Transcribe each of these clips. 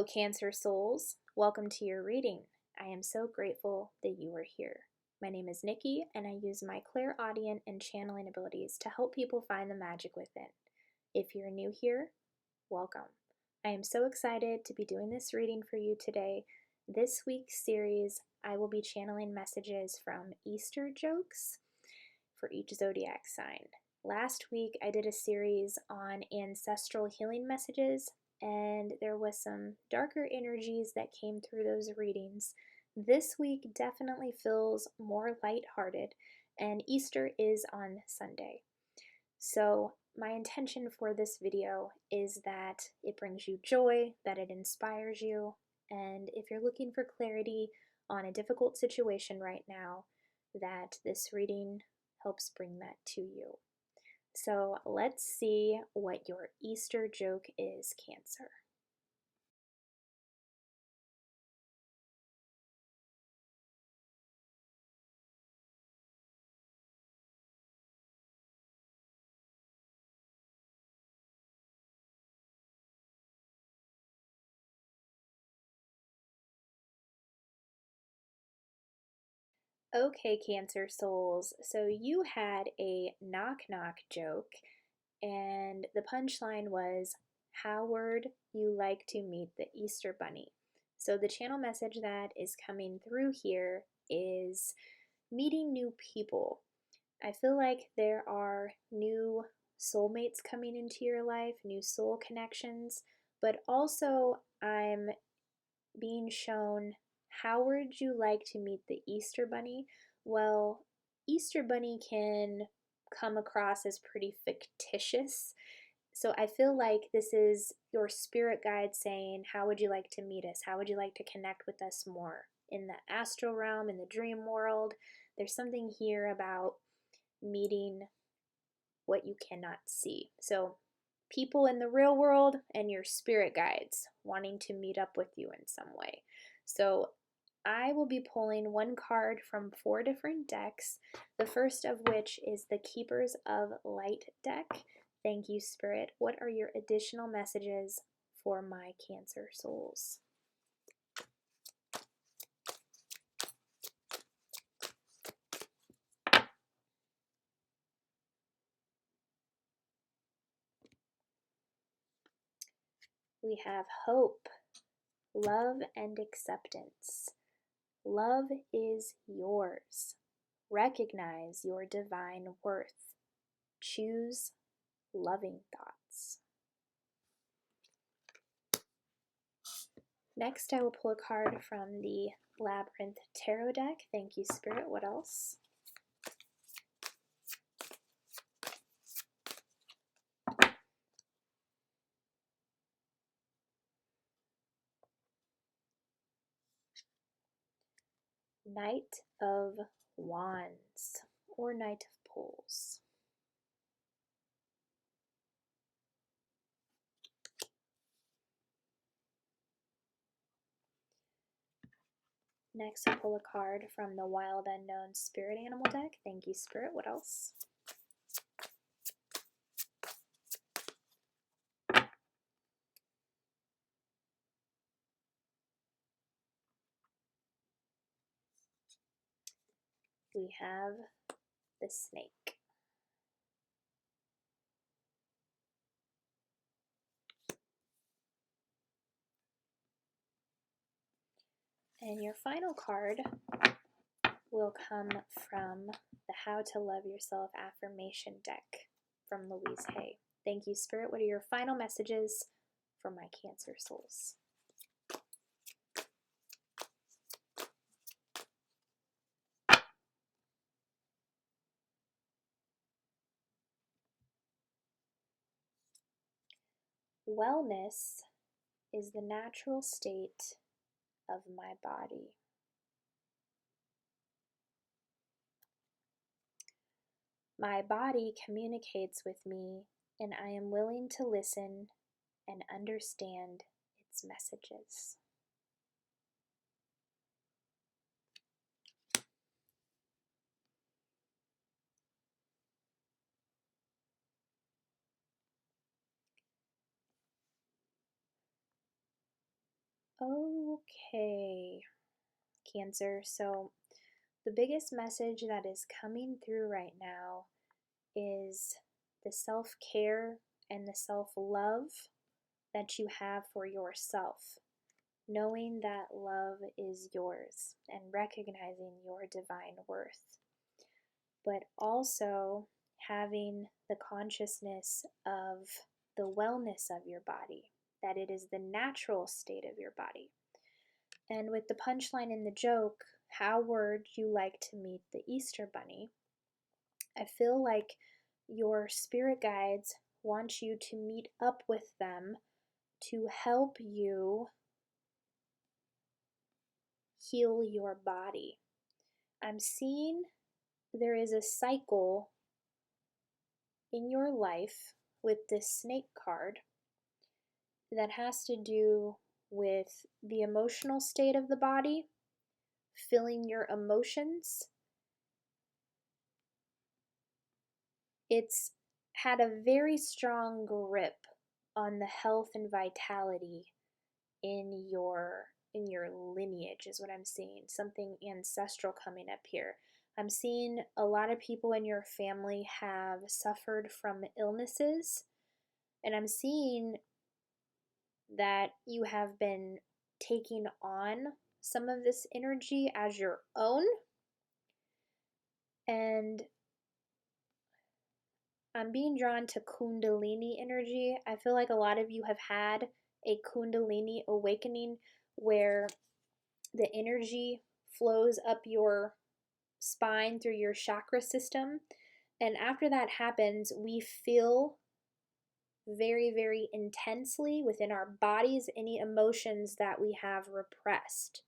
Hello, Cancer souls. Welcome to your reading. I am so grateful that you are here. My name is Nikki, and I use my clairaudient and channeling abilities to help people find the magic within. If you're new here, welcome. I am so excited to be doing this reading for you today. This week's series, I will be channeling messages from Easter jokes for each zodiac sign. Last week, I did a series on ancestral healing messages, and there was some darker energies that came through those readings. This week definitely feels more lighthearted, and Easter is on Sunday. So my intention for this video is that it brings you joy, that it inspires you, and if you're looking for clarity on a difficult situation right now, that this reading helps bring that to you. So let's see what your Easter joke is, Cancer. Okay, Cancer souls, so you had a knock-knock joke, and the punchline was, Howard, you like to meet the Easter Bunny. So the channel message that is coming through here is meeting new people. I feel like there are new soulmates coming into your life, new soul connections, but also I'm being shown, how would you like to meet the Easter Bunny? Well, Easter Bunny can come across as pretty fictitious. So I feel like this is your spirit guide saying, how would you like to meet us? How would you like to connect with us more? In the astral realm, in the dream world, there's something here about meeting what you cannot see. So people in the real world and your spirit guides wanting to meet up with you in some way. So I will be pulling one card from 4 different decks, the first of which is the Keepers of Light deck. Thank you, Spirit. What are your additional messages for my Cancer souls? We have hope, love, and acceptance. Love is yours. Recognize your divine worth. Choose loving thoughts. Next, I will pull a card from the Labyrinth Tarot deck. Thank you, Spirit. What else? Knight of Wands or Knight of Poles. Next, I'll pull a card from the Wild Unknown Spirit Animal deck. Thank you, Spirit. What else? We have the Snake. And your final card will come from the How to Love Yourself Affirmation deck from Louise. Thank you, Spirit. What are your final messages for my Cancer souls? Wellness is the natural state of my body. My body communicates with me, and I am willing to listen and understand its messages. Okay, Cancer. So, the biggest message that is coming through right now is the self care and the self love that you have for yourself. Knowing that love is yours and recognizing your divine worth, but also having the consciousness of the wellness of your body, that it is the natural state of your body. And with the punchline in the joke, how would you like to meet the Easter Bunny? I feel like your spirit guides want you to meet up with them to help you heal your body. I'm seeing there is a cycle in your life with this snake card that has to do with the emotional state of the body, feeling your emotions. It's had a very strong grip on the health and vitality in your lineage is what I'm seeing. Something ancestral coming up here. I'm seeing a lot of people in your family have suffered from illnesses, and I'm seeing that you have been taking on some of this energy as your own. And I'm being drawn to Kundalini energy. I feel like a lot of you have had a Kundalini awakening where the energy flows up your spine through your chakra system. And after that happens, we feel very, very intensely within our bodies any emotions that we have repressed.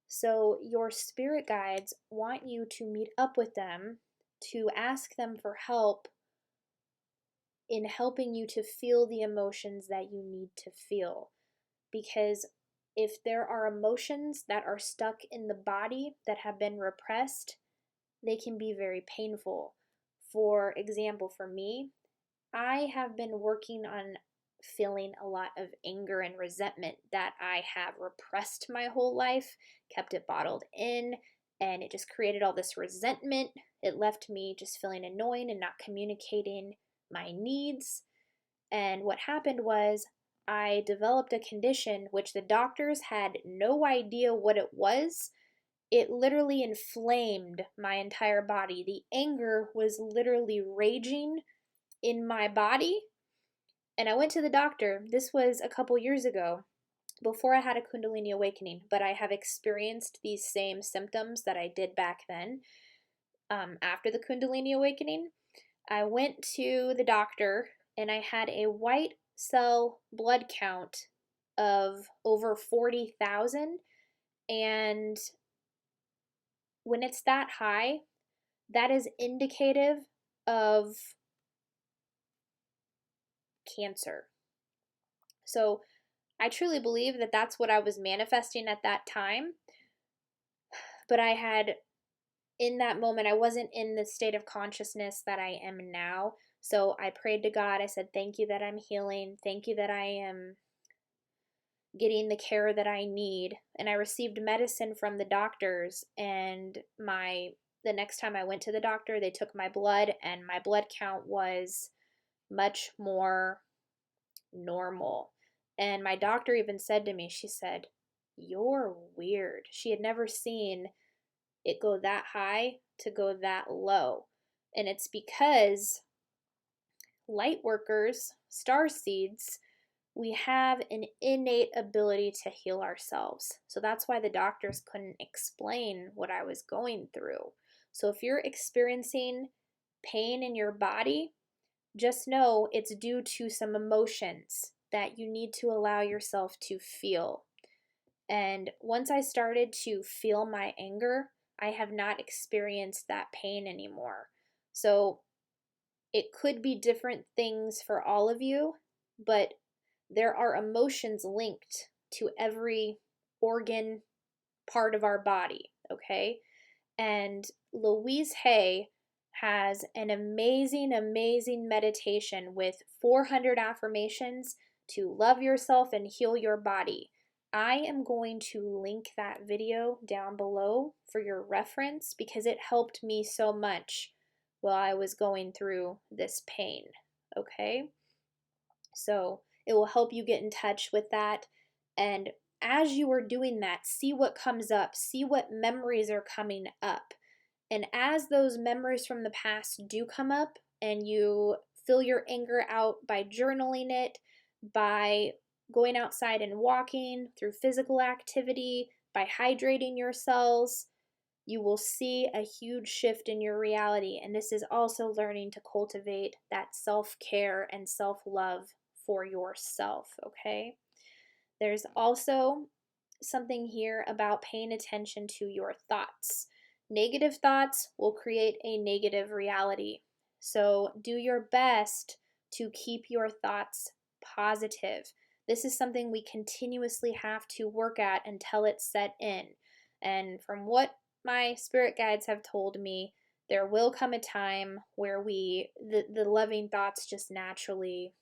So, your spirit guides want you to meet up with them to ask them for help in helping you to feel the emotions that you need to feel. Because if there are emotions that are stuck in the body that have been repressed, they can be very painful. For example, for me, I have been working on feeling a lot of anger and resentment that I have repressed my whole life, kept it bottled in, and it just created all this resentment. It left me just feeling annoying and not communicating my needs. And what happened was I developed a condition which the doctors had no idea what it was. It literally inflamed my entire body. The anger was literally raging in my body. And I went to the doctor. This was a couple years ago, before I had a Kundalini awakening, but I have experienced these same symptoms that I did back then after the Kundalini awakening. I went to the doctor and I had a white cell blood count of over 40,000. And when it's that high, that is indicative of cancer. So I truly believe that that's what I was manifesting at that time. But I had, in that moment, I wasn't in the state of consciousness that I am now. So I prayed to God. I said, thank you that I'm healing. Thank you that I am getting the care that I need. And I received medicine from the doctors. And the next time I went to the doctor, they took my blood, and my blood count was much more normal. And my doctor even said to me, she said, "You're weird." She had never seen it go that high to go that low. And it's because light workers, star seeds, we have an innate ability to heal ourselves. So that's why the doctors couldn't explain what I was going through. So if you're experiencing pain in your body, just know it's due to some emotions that you need to allow yourself to feel. And once I started to feel my anger, I have not experienced that pain anymore. So it could be different things for all of you, but there are emotions linked to every organ part of our body, okay? And Louise Hay has an amazing, amazing meditation with 400 affirmations to love yourself and heal your body. I am going to link that video down below for your reference because it helped me so much while I was going through this pain, okay? So it will help you get in touch with that. And as you are doing that, see what comes up, see what memories are coming up. And as those memories from the past do come up and you feel your anger out by journaling it, by going outside and walking, through physical activity, by hydrating your cells, you will see a huge shift in your reality. And this is also learning to cultivate that self care and self love for yourself, okay? There's also something here about paying attention to your thoughts. Negative thoughts will create a negative reality. So do your best to keep your thoughts positive. This is something we continuously have to work at until it's set in. And from what my spirit guides have told me, there will come a time where the loving thoughts just naturally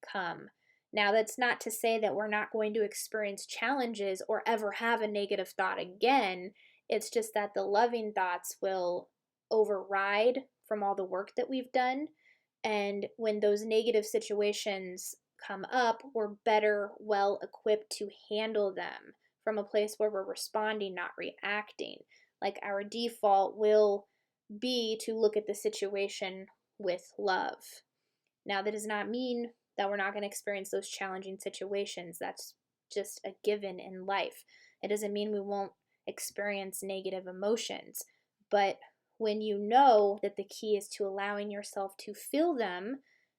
come. Now, that's not to say that we're not going to experience challenges or ever have a negative thought again. It's just that the loving thoughts will override from all the work that we've done. And when those negative situations come up, we're better, well equipped to handle them from a place where we're responding, not reacting. Like our default will be to look at the situation with love. Now, that does not mean that we're not going to experience those challenging situations. That's just a given in life. It doesn't mean we won't experience negative emotions. But when you know that the key is to allowing yourself to feel them,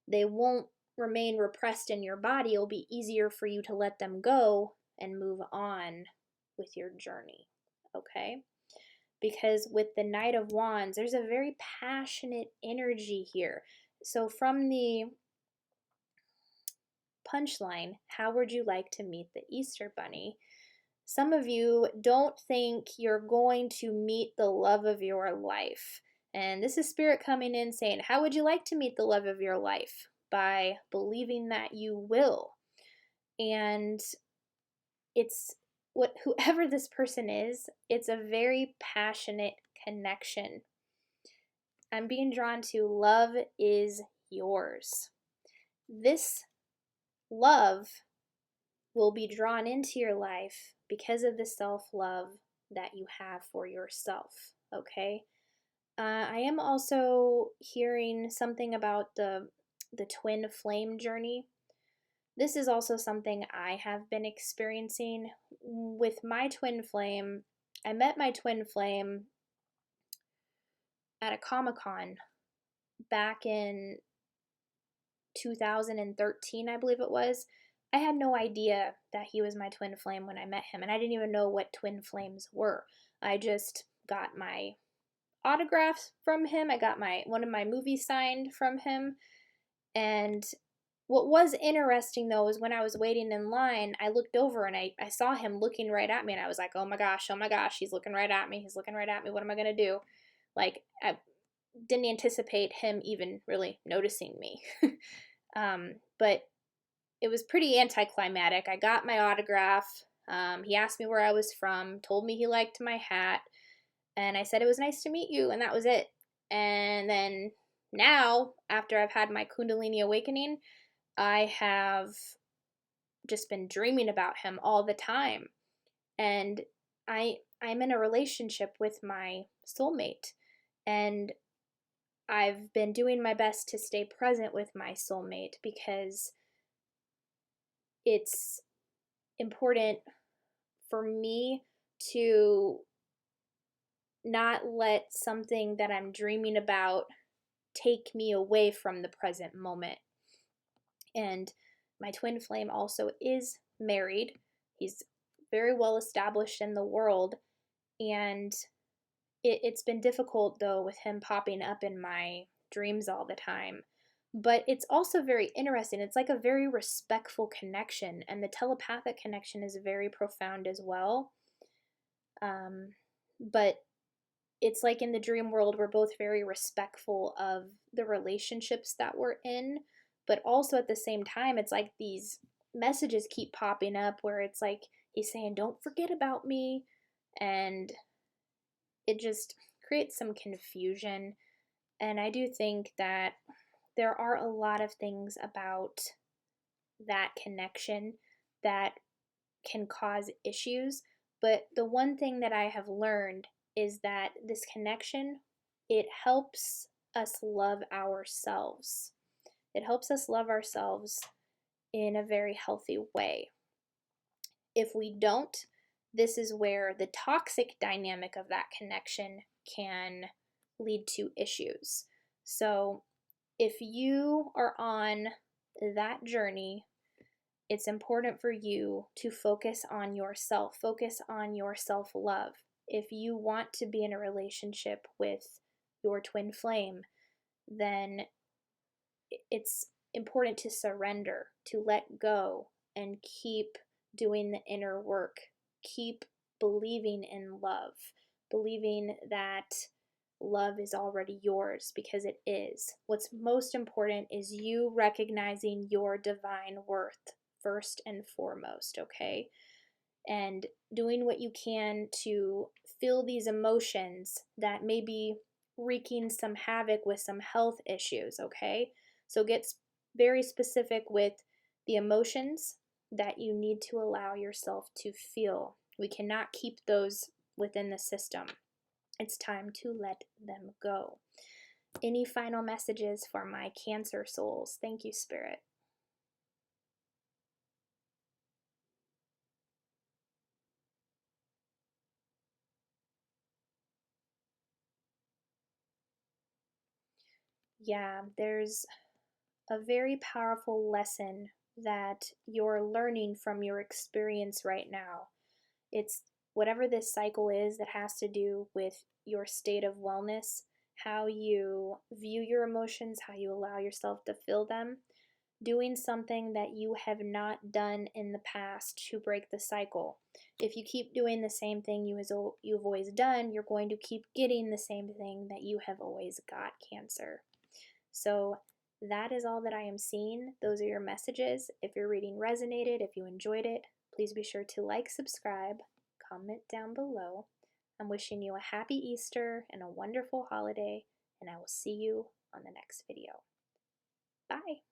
they won't remain repressed in your body. It'll be easier for you to let them go and move on with your journey. Okay? Because with the Knight of Wands, there's a very passionate energy here. So from the punchline, how would you like to meet the Easter Bunny? Some of you don't think you're going to meet the love of your life. And this is Spirit coming in saying, how would you like to meet the love of your life? By believing that you will. And it's whoever this person is, it's a very passionate connection. I'm being drawn to love is yours. This love will be drawn into your life because of the self-love that you have for yourself, okay? I am also hearing something about the twin flame journey. This is also something I have been experiencing with my twin flame. I met my twin flame at a Comic-Con back in 2013, I believe it was. I had no idea that he was my twin flame when I met him, and I didn't even know what twin flames were. I just got my autographs from him. I got one of my movies signed from him. And what was interesting though is when I was waiting in line, I looked over and I saw him looking right at me, and I was like, oh my gosh, he's looking right at me. He's looking right at me. What am I going to do? Like, I didn't anticipate him even really noticing me. But it was pretty anticlimactic. I got my autograph. He asked me where I was from, told me he liked my hat, and I said it was nice to meet you, and that was it. And then now, after I've had my Kundalini awakening, I have just been dreaming about him all the time. And I'm in a relationship with my soulmate, and I've been doing my best to stay present with my soulmate because it's important for me to not let something that I'm dreaming about take me away from the present moment. And my twin flame also is married. He's very well established in the world, and it's been difficult though with him popping up in my dreams all the time. But it's also very interesting. It's like a very respectful connection, and the telepathic connection is very profound as well. But it's like in the dream world, we're both very respectful of the relationships that we're in, but also at the same time, it's like these messages keep popping up where it's like he's saying, don't forget about me. And it just creates some confusion. And I do think that there are a lot of things about that connection that can cause issues. But the one thing that I have learned is that this connection, it helps us love ourselves. It helps us love ourselves in a very healthy way. If we don't, this is where the toxic dynamic of that connection can lead to issues. So, if you are on that journey, it's important for you to focus on yourself, focus on your self love. If you want to be in a relationship with your twin flame, then it's important to surrender, to let go, and keep doing the inner work. Keep believing in love, believing that love is already yours, because it is. What's most important is you recognizing your divine worth first and foremost, okay? And doing what you can to feel these emotions that may be wreaking some havoc with some health issues, okay? So get very specific with the emotions that you need to allow yourself to feel. We cannot keep those within the system. It's time to let them go. Any final messages for my Cancer souls? Thank you, Spirit. Yeah, there's a very powerful lesson that you're learning from your experience right now. It's whatever this cycle is that has to do with your state of wellness, how you view your emotions, how you allow yourself to feel them, doing something that you have not done in the past to break the cycle. If you keep doing the same thing you've always done, you're going to keep getting the same thing that you have always got, Cancer. So that is all that I am seeing. Those are your messages. If your reading resonated, if you enjoyed it, please be sure to like, subscribe, comment down below. I'm wishing you a happy Easter and a wonderful holiday, and I will see you on the next video. Bye.